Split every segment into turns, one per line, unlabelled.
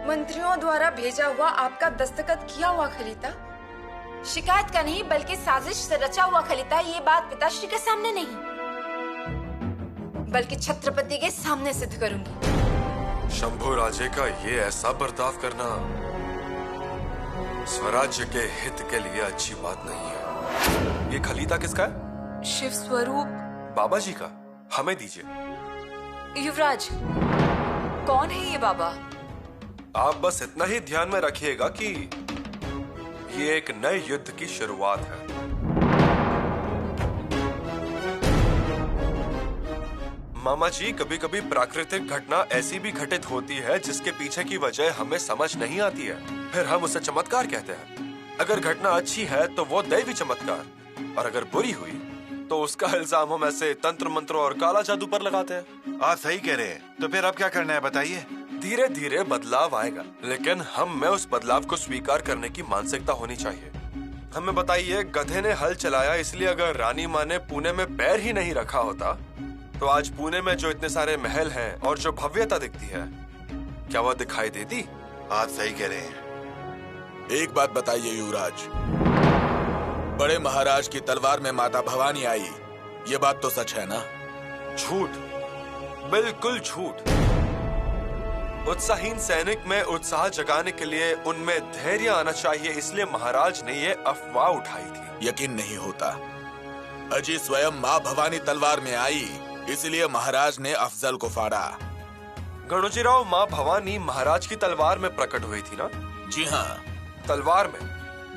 मंत्रियों द्वारा भेजा हुआ आपका दस्तखत किया हुआ खलीता।
शिकायत का नहीं बल्कि साजिश से रचा हुआ खलीता। ये बात पिताश्री के सामने नहीं बल्कि छत्रपति के सामने सिद्ध करूंगी।
शंभू राजे का ये ऐसा बर्ताव करना स्वराज्य के हित के लिए अच्छी बात नहीं है। ये खलीता किसका है?
शिव स्वरूप
बाबा जी का। हमें दीजिए।
युवराज, कौन है ये बाबा?
आप बस इतना ही ध्यान में रखिएगा कि ये एक नए युद्ध की शुरुआत है। मामा जी, कभी कभी प्राकृतिक घटना ऐसी भी घटित होती है जिसके पीछे की वजह हमें समझ नहीं आती है, फिर हम उसे चमत्कार कहते हैं। अगर घटना अच्छी है तो वो दैवी चमत्कार, और अगर बुरी हुई तो उसका इल्जाम हम ऐसे तंत्र मंत्रों और काला जादू पर लगाते हैं।
आप सही कह रहे हैं। तो फिर अब क्या करना है बताइए।
धीरे धीरे बदलाव आएगा, लेकिन हम में उस बदलाव को स्वीकार करने की मानसिकता होनी चाहिए। हमें बताइए, गधे ने हल चलाया, इसलिए अगर रानी माँ ने पुणे में पैर ही नहीं रखा होता तो आज पुणे में जो इतने सारे महल हैं और जो भव्यता दिखती है, क्या वो दिखाई देती?
आप सही कह रहे हैं।
एक बात बताइए युवराज, बड़े महाराज की तलवार में माता भवानी आई, ये बात तो सच है ना?
झूठ, बिल्कुल झूठ। उत्साहीन सैनिक में उत्साह जगाने के लिए उनमें धैर्य आना चाहिए, इसलिए महाराज ने ये अफवाह उठाई थी।
यकीन नहीं होता। अजी स्वयं माँ भवानी तलवार में आई, इसलिए महाराज ने अफजल को फाड़ा।
गणोजीराव, माँ भवानी महाराज की तलवार में प्रकट हुई थी ना?
जी हाँ,
तलवार में।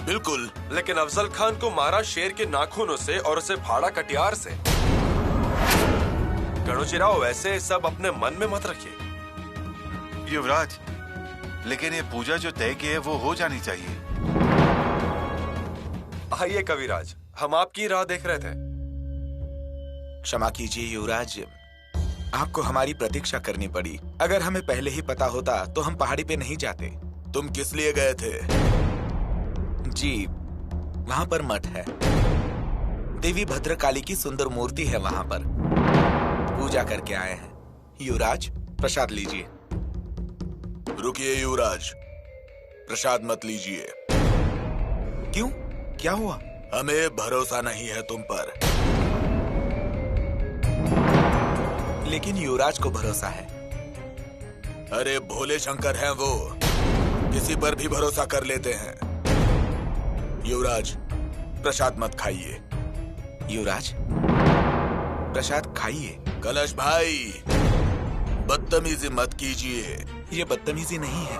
बिल्कुल।
लेकिन अफजल खान को मारा शेर के नाखूनों से और उसे फाड़ा कटियार से। गणोजीराव, ऐसे सब अपने मन में मत रखिए।
युवराज, लेकिन ये पूजा जो तय की है वो हो जानी चाहिए।
आइए कविराज, हम आपकी राह देख रहे थे।
क्षमा कीजिए युवराज, आपको हमारी प्रतीक्षा करनी पड़ी। अगर हमें पहले ही पता होता तो हम पहाड़ी पे नहीं जाते। तुम किस लिए गए थे? जी, वहां पर मठ है, देवी भद्रकाली की सुंदर मूर्ति है, वहां पर पूजा करके आए हैं। युवराज, प्रसाद लीजिए। रुकिए युवराज, प्रसाद मत लीजिए। क्यों, क्या हुआ? हमें भरोसा नहीं है तुम पर। लेकिन युवराज को भरोसा है। अरे भोले शंकर हैं वो, किसी पर भी भरोसा कर लेते हैं। युवराज, प्रसाद मत खाइए। युवराज, प्रसाद खाइए। कलश भाई, बदतमीजी मत कीजिए। ये बदतमीजी नहीं है,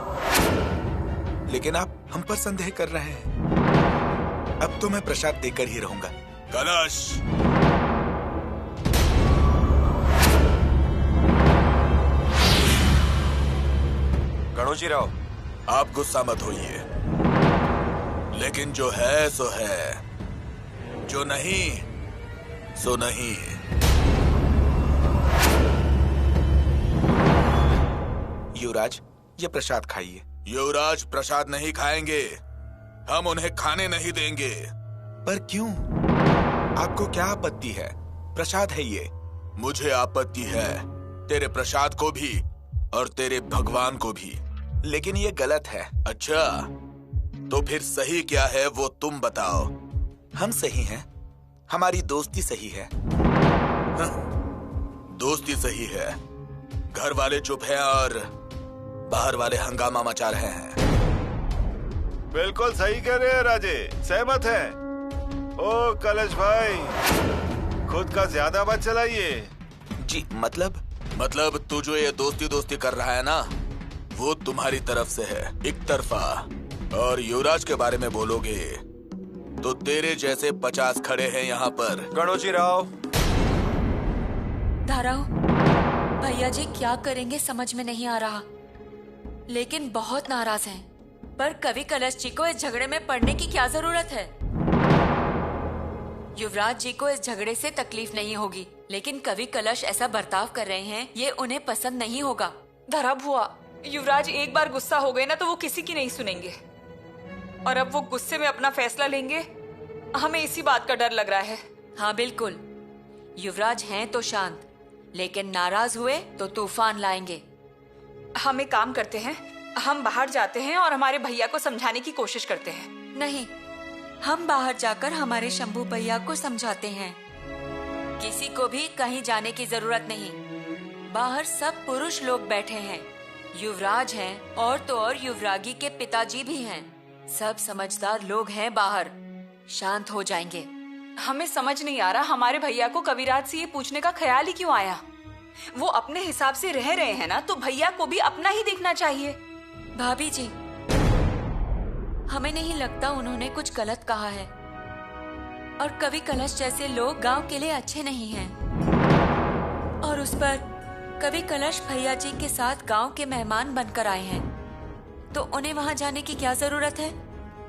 लेकिन आप हम पर संदेह कर रहे हैं। अब तो मैं प्रसाद देकर ही रहूंगा। कलश,
गणोजीराव,
आप गुस्सा मत होइए, लेकिन जो है सो है, जो नहीं सो नहीं। युवराज, ये प्रसाद खाइए। युवराज, प्रसाद नहीं खाएंगे, हम उन्हें खाने नहीं देंगे। पर क्यों? आपको क्या आपत्ति है? प्रसाद है ये। मुझे आपत्ति है तेरे प्रसाद को भी और तेरे भगवान को भी, लेकिन ये गलत है। अच्छा, तो फिर सही क्या है वो तुम बताओ। हम सही हैं, हमारी दोस्ती सही है। दोस्ती सही है, घर वाले चुप हैं और बाहर वाले हंगामा मचा रहे हैं।
बिल्कुल सही कह रहे हैं राजे, सहमत है। ओ कलश भाई, खुद का ज्यादा मत चलाइए।
जी, मतलब तू जो ये दोस्ती दोस्ती कर रहा है ना, वो तुम्हारी तरफ से है, एक तरफा। और युवराज के बारे में बोलोगे तो तेरे जैसे 50 खड़े हैं यहाँ पर।
गणोजीराव,
धाराओ, भैया जी क्या करेंगे समझ में नहीं आ रहा, लेकिन बहुत नाराज हैं। पर कवि कलश जी को इस झगड़े में पड़ने की क्या जरूरत है? युवराज जी को इस झगड़े से तकलीफ नहीं होगी, लेकिन कवि कलश ऐसा बर्ताव कर रहे हैं, ये उन्हें पसंद नहीं होगा।
धरा भुआ, युवराज एक बार गुस्सा हो गए ना तो वो किसी की नहीं सुनेंगे, और अब वो गुस्से में अपना फैसला लेंगे, हमें इसी बात का डर लग रहा है।
हाँ बिल्कुल, युवराज हैं तो शांत, लेकिन नाराज हुए तो तूफान लाएंगे।
हम एक काम करते हैं, हम बाहर जाते हैं और हमारे भैया को समझाने की कोशिश करते हैं।
नहीं, हम बाहर जाकर हमारे शंभू भैया को समझाते हैं। किसी को भी कहीं जाने की जरूरत नहीं। बाहर सब पुरुष लोग बैठे हैं, युवराज हैं और तो और युवरागी के पिताजी भी हैं। सब समझदार लोग हैं बाहर, शांत हो जाएंगे।
हमें समझ नहीं आ रहा हमारे भैया को कविराज से ये पूछने का ख्याल ही क्यों आया। वो अपने हिसाब से रह रहे हैं ना, तो भैया को भी अपना ही देखना चाहिए।
भाभी जी, हमें नहीं लगता उन्होंने कुछ गलत कहा है। और कवि कलश जैसे लोग गांव के लिए अच्छे नहीं हैं। और उस पर कवि कलश भैया जी के साथ गांव के मेहमान बनकर आए हैं, तो उन्हें वहां जाने की क्या जरूरत है।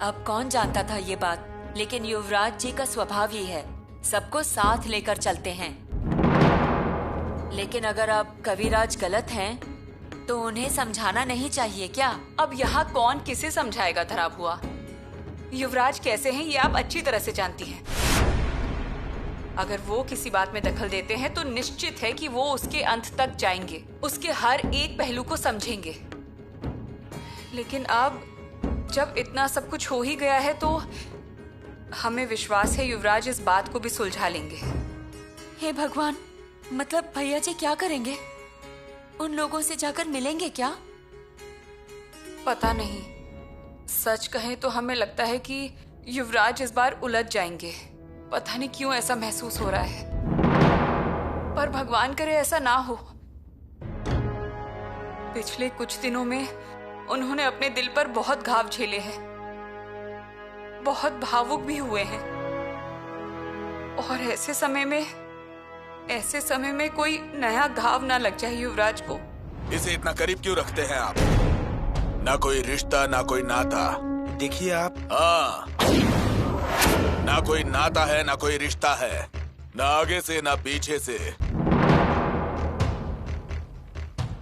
अब कौन जानता था ये बात, लेकिन युवराज जी का स्वभाव ही है, सबको साथ लेकर चलते हैं। लेकिन अगर अब कविराज गलत हैं, तो उन्हें समझाना नहीं चाहिए क्या?
अब यहाँ कौन किसे समझाएगा धरा हुआ। युवराज कैसे हैं ये आप अच्छी तरह से जानती हैं। अगर वो किसी बात में दखल देते हैं तो निश्चित है कि वो उसके अंत तक जाएंगे, उसके हर एक पहलू को समझेंगे। लेकिन अब जब इतना सब कुछ हो ही गया है तो हमें विश्वास है युवराज इस बात को भी सुलझा लेंगे।
हे भगवान, मतलब भैया जी क्या करेंगे? उन लोगों से जाकर मिलेंगे क्या?
पता नहीं। सच कहें तो हमें लगता है कि युवराज इस बार उलझ जाएंगे। पता नहीं क्यों ऐसा महसूस हो रहा है, पर भगवान करे ऐसा ना हो। पिछले कुछ दिनों में उन्होंने अपने दिल पर बहुत घाव झेले हैं, बहुत भावुक भी हुए हैं। और ऐसे समय में कोई नया घाव ना लग जाए युवराज को।
इसे इतना करीब क्यों रखते हैं आप? ना कोई रिश्ता, ना कोई नाता। देखिए आप, ना कोई नाता है, ना कोई रिश्ता है, ना आगे से ना पीछे से।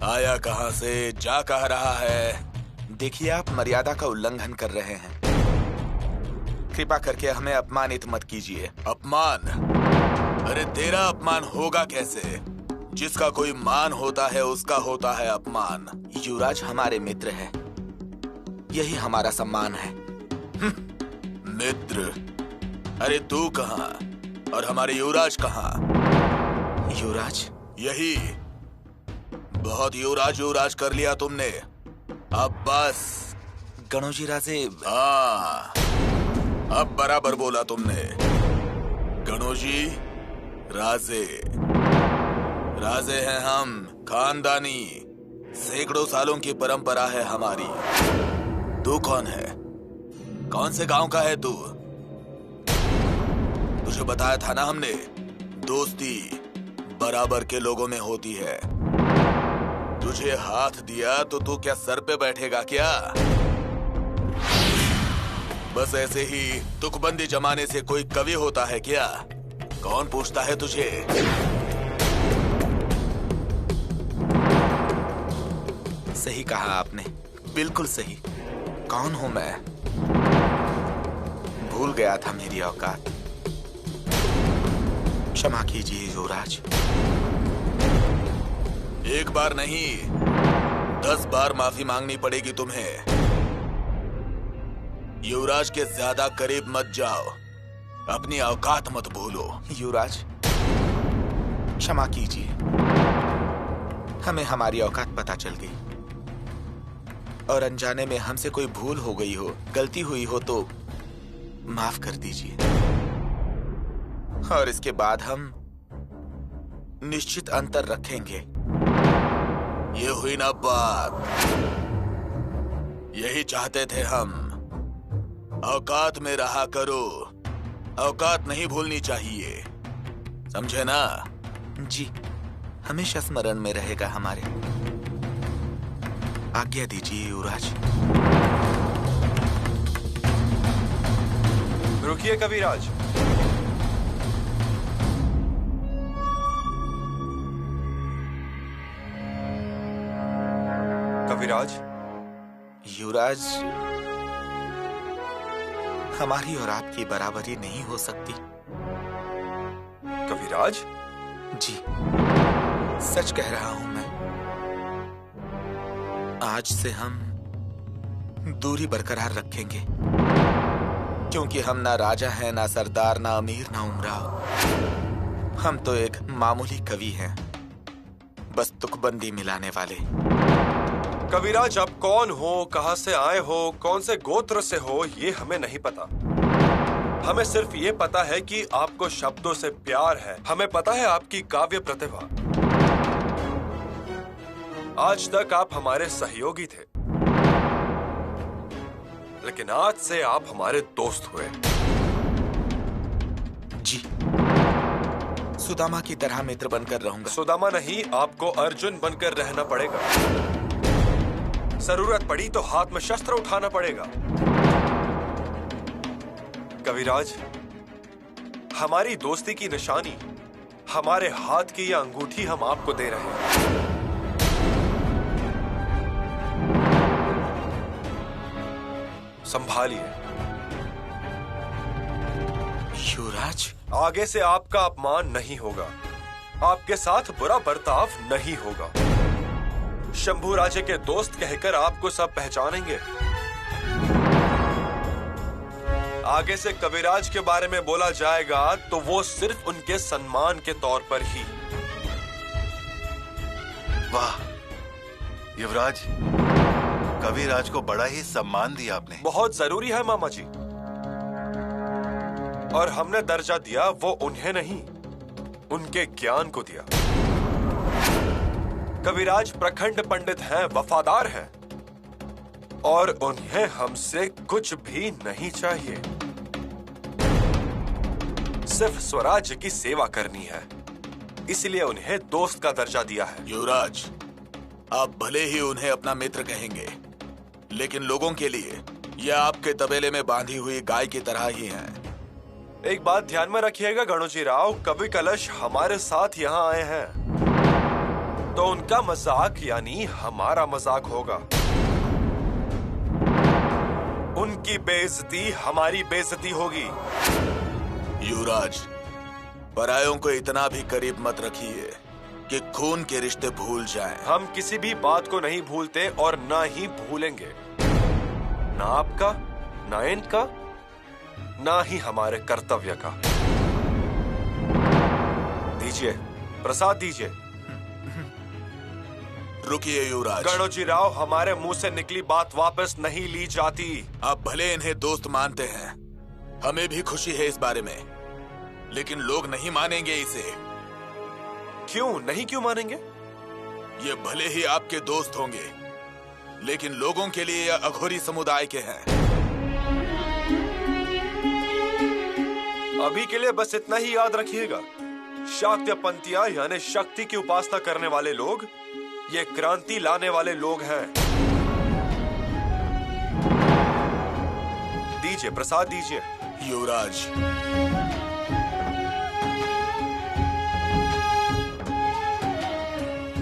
आया कहां से, जा कह रहा है। देखिए आप मर्यादा का उल्लंघन कर रहे हैं। कृपा करके हमें अपमानित मत कीजिए। अपमान? अरे तेरा अपमान होगा कैसे? जिसका कोई मान होता है उसका होता है अपमान। युवराज हमारे मित्र है, यही हमारा सम्मान है। मित्र? अरे तू कहाँ और हमारे युवराज कहाँ? युवराज? यही, बहुत युवराज युवराज कर लिया तुमने। अब बस। गणोजी राजे। हाँ, अब बराबर बोला तुमने। गणोजी राजे, राजे हैं हम, खानदानी, सैकड़ों सालों की परंपरा है हमारी। तू कौन है? कौन से गांव का है तू? तुझे बताया था ना हमने, दोस्ती बराबर के लोगों में होती है। तुझे हाथ दिया तो तू क्या सर पे बैठेगा क्या? बस ऐसे ही तुकबंदी जमाने से कोई कवि होता है क्या? कौन पूछता है तुझे? सही कहा आपने, बिल्कुल सही। कौन हूं मैं? भूल गया था मेरी औकात। क्षमा कीजिए युवराज। एक बार नहीं, 10 बार माफी मांगनी पड़ेगी तुम्हें। युवराज के ज्यादा करीब मत जाओ, अपनी औकात मत भूलो। युवराज क्षमा कीजिए, हमें हमारी औकात पता चल गई और अनजाने में हमसे कोई भूल हो गई हो, गलती हुई हो तो माफ कर दीजिए। और इसके बाद हम निश्चित अंतर रखेंगे। ये हुई ना बात, यही चाहते थे हम। औकात में रहा करो, औकात नहीं भूलनी चाहिए, समझे ना? जी, हमेशा स्मरण में रहेगा हमारे। आज्ञा दीजिए युवराज।
रुकिए कविराज। कविराज।
युवराज, हमारी और आपकी बराबरी नहीं हो सकती।
कविराज?
जी, सच कह रहा हूं मैं। आज से हम दूरी बरकरार रखेंगे, क्योंकि हम ना राजा हैं, ना सरदार, ना अमीर, ना उमराव। हम तो एक मामूली कवि हैं, बस तुकबंदी मिलाने वाले।
कविराज, आप कौन हो, कहां से आए हो, कौन से गोत्र से हो, ये हमें नहीं पता। हमें सिर्फ ये पता है कि आपको शब्दों से प्यार है। हमें पता है आपकी काव्य प्रतिभा। आज तक आप हमारे सहयोगी थे, लेकिन आज से आप हमारे दोस्त हुए।
जी, सुदामा की तरह मित्र बनकर रहूंगा।
सुदामा नहीं, आपको अर्जुन बनकर रहना पड़ेगा। जरूरत पड़ी तो हाथ में शस्त्र उठाना पड़ेगा। कविराज, हमारी दोस्ती की निशानी, हमारे हाथ की यह अंगूठी हम आपको दे रहे हैं। संभालिए।
युवराज,
आगे से आपका अपमान नहीं होगा, आपके साथ बुरा बर्ताव नहीं होगा। शंभू राजे के दोस्त कहकर आपको सब पहचानेंगे। आगे से कविराज के बारे में बोला जाएगा तो वो सिर्फ उनके सम्मान के तौर पर ही।
वाह युवराज, कविराज को बड़ा ही सम्मान दिया आपने।
बहुत जरूरी है मामा जी। और हमने दर्जा दिया वो उन्हें नहीं, उनके ज्ञान को दिया। कविराज प्रखंड पंडित हैं, वफादार हैं, और उन्हें हमसे कुछ भी नहीं चाहिए। सिर्फ स्वराज्य की सेवा करनी है, इसलिए उन्हें दोस्त का दर्जा दिया है।
युवराज, आप भले ही उन्हें अपना मित्र कहेंगे, लेकिन लोगों के लिए यह आपके तबेले में बांधी हुई गाय की तरह ही है।
एक बात ध्यान में रखिएगा गणोजी राव, कवि कलश हमारे साथ यहाँ आए हैं, तो उनका मजाक यानी हमारा मजाक होगा। उनकी बेइज्जती हमारी बेइज्जती होगी।
युवराज, परायों को इतना भी करीब मत रखिए कि खून के रिश्ते भूल जाएं।
हम किसी भी बात को नहीं भूलते और ना ही भूलेंगे, ना आपका, ना इनका, ना ही हमारे कर्तव्य का। दीजिए, प्रसाद दीजिए।
रुकिए युवराज।
गणोजी राव, हमारे मुंह से निकली बात वापस नहीं ली जाती।
आप भले इन्हें दोस्त मानते हैं, हमें भी खुशी है इस बारे में, लेकिन लोग नहीं मानेंगे इसे।
क्यों नहीं, क्यों मानेंगे?
ये भले ही आपके दोस्त होंगे, लेकिन लोगों के लिए यह अघोरी समुदाय के हैं।
अभी के लिए बस इतना ही याद रखिएगा, शाक्त्यपंथिया यानी शक्ति की उपासना करने वाले लोग ये क्रांति लाने वाले लोग हैं। दीजिए, प्रसाद दीजिए।
युवराज,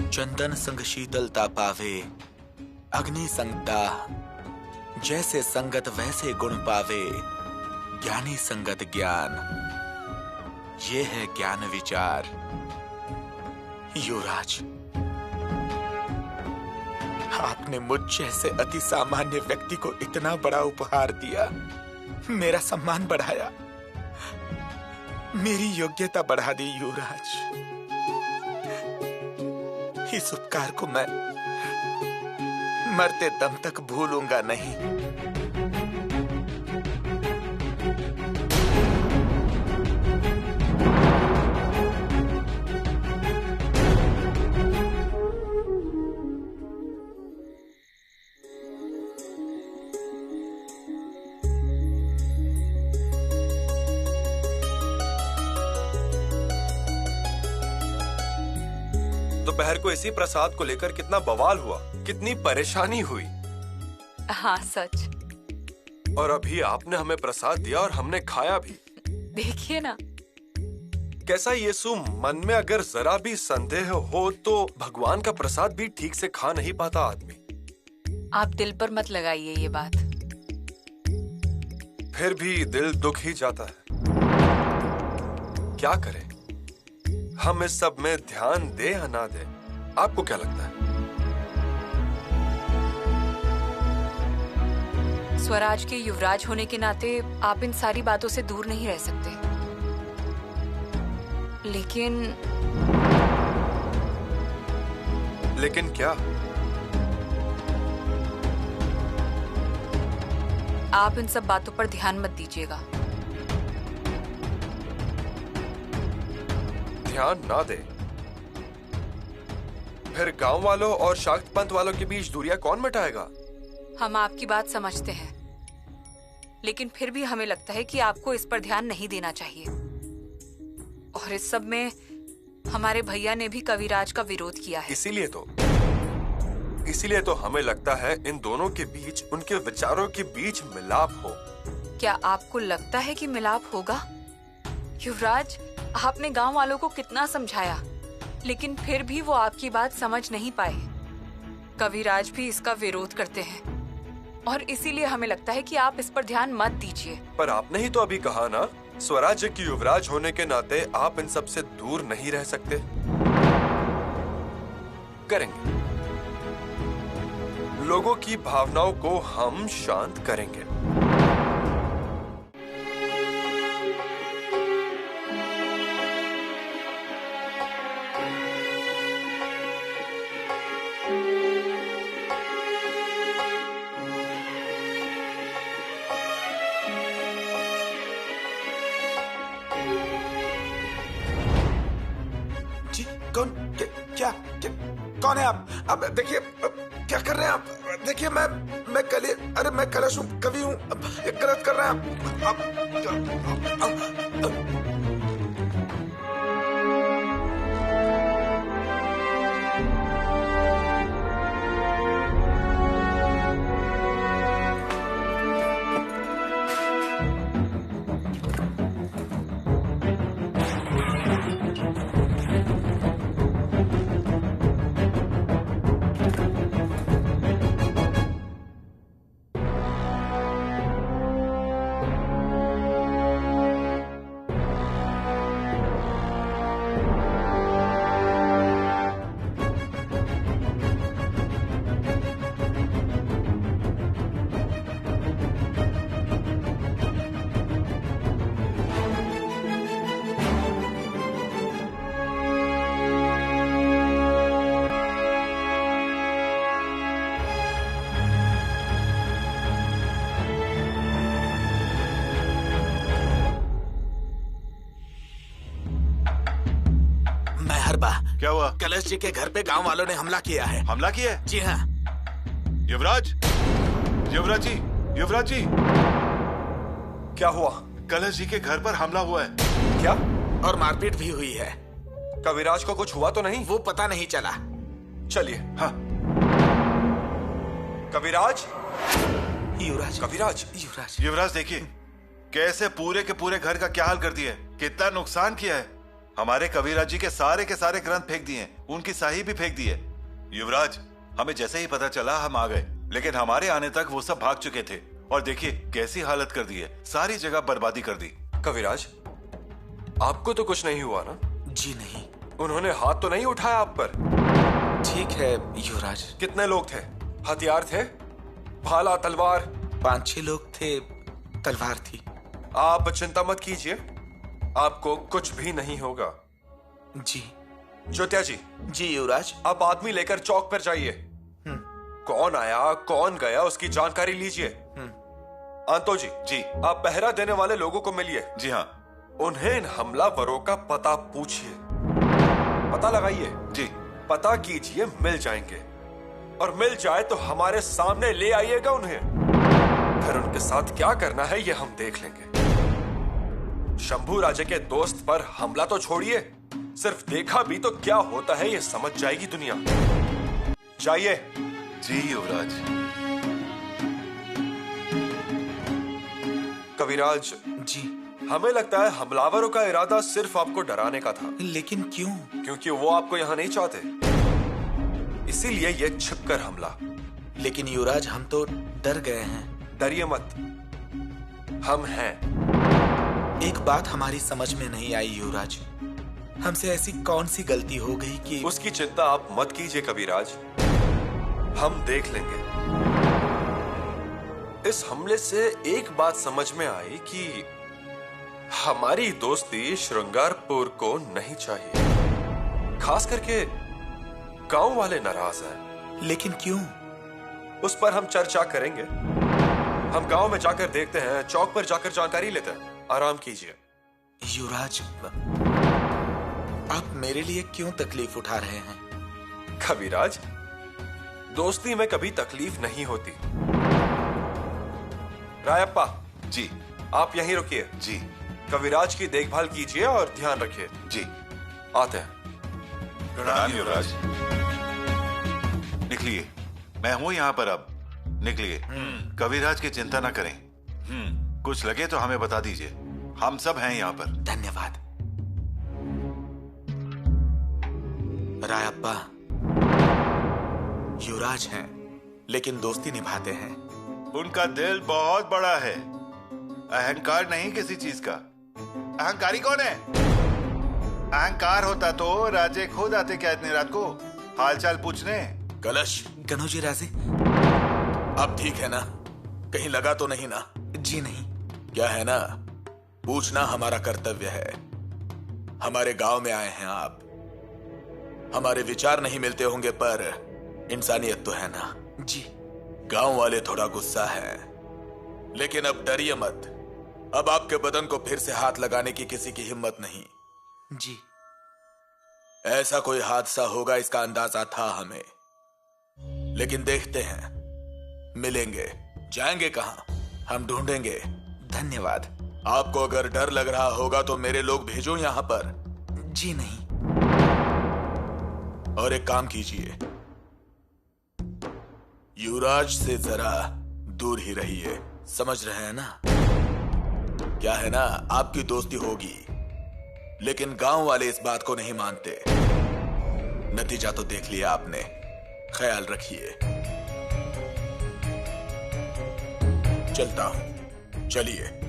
चंदन संग शीतलता पावे, अग्नि संग दाह, जैसे संगत वैसे गुण पावे, ज्ञानी संगत ज्ञान, ये है ज्ञान विचार। युवराज, आपने मुझ जैसे अति सामान्य व्यक्ति को इतना बड़ा उपहार दिया, मेरा सम्मान बढ़ाया, मेरी योग्यता बढ़ा दी। युवराज, इस उपकार को मैं मरते दम तक भूलूंगा नहीं।
दोपहर को इसी प्रसाद को लेकर कितना बवाल हुआ, कितनी परेशानी हुई।
हाँ सच।
और अभी आपने हमें प्रसाद दिया और हमने खाया भी।
देखिए ना,
कैसा यीशु, मन में अगर जरा भी संदेह हो तो भगवान का प्रसाद भी ठीक से खा नहीं पाता आदमी।
आप दिल पर मत लगाइए ये बात।
फिर भी दिल दुख ही जाता है। क्या करें, हम इस सब में ध्यान दे या ना दे, आपको क्या लगता है?
स्वराज के युवराज होने के नाते आप इन सारी बातों से दूर नहीं रह सकते,
लेकिन क्या?
आप इन सब बातों पर ध्यान मत दीजिएगा।
ध्यान ना दे? फिर गांव वालों और शाक्त पंथ वालों के बीच दूरियां कौन मिटाएगा?
हम आपकी बात समझते हैं, लेकिन फिर भी हमें लगता है कि आपको इस पर ध्यान नहीं देना चाहिए। और इस सब में हमारे भैया ने भी कविराज का विरोध किया है।
इसीलिए तो हमें लगता है इन दोनों के बीच, उनके विचारों के बीच मिलाप हो।
क्या आपको लगता है कि मिलाप होगा? युवराज, आपने गांव वालों को कितना समझाया, लेकिन फिर भी वो आपकी बात समझ नहीं पाए। कविराज भी इसका विरोध करते हैं और इसीलिए हमें लगता है कि आप इस पर ध्यान मत दीजिए।
पर आपने ही तो अभी कहा ना, स्वराज्य की युवराज होने के नाते आप इन सब से दूर नहीं रह सकते। करेंगे, लोगों की भावनाओं को हम शांत करेंगे।
जी, कौन है आप? अब देखिए, क्या कर रहे हैं आप? देखिए, मैं कलश हूँ, कवि हूँ। ये गलत कर रहे हैं आप।
क्या हुआ?
कलश जी के घर पे गांव वालों ने हमला किया है।
हमला किया है?
जी हाँ।
युवराज, युवराज जी, युवराज जी,
क्या हुआ?
कलश जी के घर पर हमला हुआ है।
क्या?
और मारपीट भी हुई है।
कविराज को कुछ हुआ तो नहीं?
वो पता नहीं चला।
चलिए।
हाँ।
कविराज,
युवराज,
कविराज,
युवराज,
युवराज देखिए कैसे पूरे के पूरे घर का क्या हाल कर दिया है, कितना नुकसान किया है। हमारे कविराज जी के सारे ग्रंथ फेंक दिए हैं, उनकी स्याही भी फेंक दी है। युवराज, हमें जैसे ही पता चला हम आ गए, लेकिन हमारे आने तक वो सब भाग चुके थे। और देखिए कैसी हालत कर दी है, सारी जगह बर्बादी कर दी।
कविराज, आपको तो कुछ नहीं हुआ ना?
जी नहीं।
उन्होंने हाथ तो नहीं उठाया आप पर?
ठीक है युवराज।
कितने लोग थे? हथियार थे? भाला, तलवार?
5-6 लोग थे, तलवार थी।
आप चिंता मत कीजिए, आपको कुछ भी नहीं होगा।
जी।
ज्योत्या जी।
जी युवराज।
आप आदमी लेकर चौक पर जाइए। कौन आया, कौन गया, उसकी जानकारी लीजिए। आंतो जी।
जी।
आप पहरा देने वाले लोगों को मिलिए।
जी हाँ।
उन्हें इन हमलावरों का पता पूछिए, पता लगाइए।
जी।
पता कीजिए, मिल जाएंगे। और मिल जाए तो हमारे सामने ले आइएगा उन्हें। फिर उनके साथ क्या करना है ये हम देख लेंगे। शंभू राजे के दोस्त पर हमला तो छोड़िए, सिर्फ देखा भी तो क्या होता है ये समझ जाएगी दुनिया। जाइए।
जी युवराज।
कविराज
जी।
हमें लगता है हमलावरों का इरादा सिर्फ आपको डराने का था।
लेकिन क्यों?
क्योंकि वो आपको यहाँ नहीं चाहते, इसीलिए ये छिपकर हमला।
लेकिन युवराज, हम तो डर गए हैं।
डरिए मत, हम हैं।
एक बात हमारी समझ में नहीं आई युवराज, हमसे ऐसी कौन सी गलती हो गई कि...
उसकी चिंता आप मत कीजिए कविराज, हम देख लेंगे। इस हमले से एक बात समझ में आई कि हमारी दोस्ती श्रृंगारपुर को नहीं चाहिए। खास करके गांव वाले नाराज हैं।
लेकिन क्यों?
उस पर हम चर्चा करेंगे। हम गांव में जाकर देखते हैं, चौक पर जाकर जानकारी लेते हैं। आराम कीजिए।
युवराज, आप मेरे लिए क्यों तकलीफ उठा रहे हैं?
कविराज, दोस्ती में कभी तकलीफ नहीं होती। रायप्पा
जी।
आप यहीं रुकिए।
जी।
कविराज की देखभाल कीजिए और ध्यान रखिए।
जी।
आते हैं।
प्रणाम युवराज। निकलिए, मैं हूं यहाँ पर अब। निकलिए। कविराज की चिंता ना करें। कुछ लगे तो हमें बता दीजिए, हम सब हैं यहाँ पर।
धन्यवाद। रायप्पा, युवराज हैं, लेकिन दोस्ती निभाते हैं।
उनका दिल बहुत बड़ा है, अहंकार नहीं किसी चीज का। अहंकारी कौन है? अहंकार होता तो राजे खुद आते क्या इतनी रात को हालचाल पूछने?
कलश, कन्हौजी राजे, अब ठीक है ना? कहीं लगा तो नहीं ना? जी नहीं। क्या है ना, पूछना हमारा कर्तव्य है। हमारे गांव में आए हैं आप। हमारे विचार नहीं मिलते होंगे, पर इंसानियत तो है ना? जी। गांव वाले थोड़ा गुस्सा है, लेकिन अब डरिए मत। अब आपके बदन को फिर से हाथ लगाने की किसी की हिम्मत नहीं। जी। ऐसा कोई हादसा होगा इसका अंदाजा था हमें, लेकिन देखते हैं। मिलेंगे, जाएंगे कहां? हम ढूंढेंगे। धन्यवाद। आपको अगर डर लग रहा होगा तो मेरे लोग भेजो यहां पर। जी नहीं। और एक काम कीजिए, युवराज से जरा दूर ही रहिए। समझ रहे हैं ना? क्या है ना, आपकी दोस्ती होगी, लेकिन गांव वाले इस बात को नहीं मानते। नतीजा तो देख लिया आपने। ख्याल रखिए। चलता हूं। चलिए।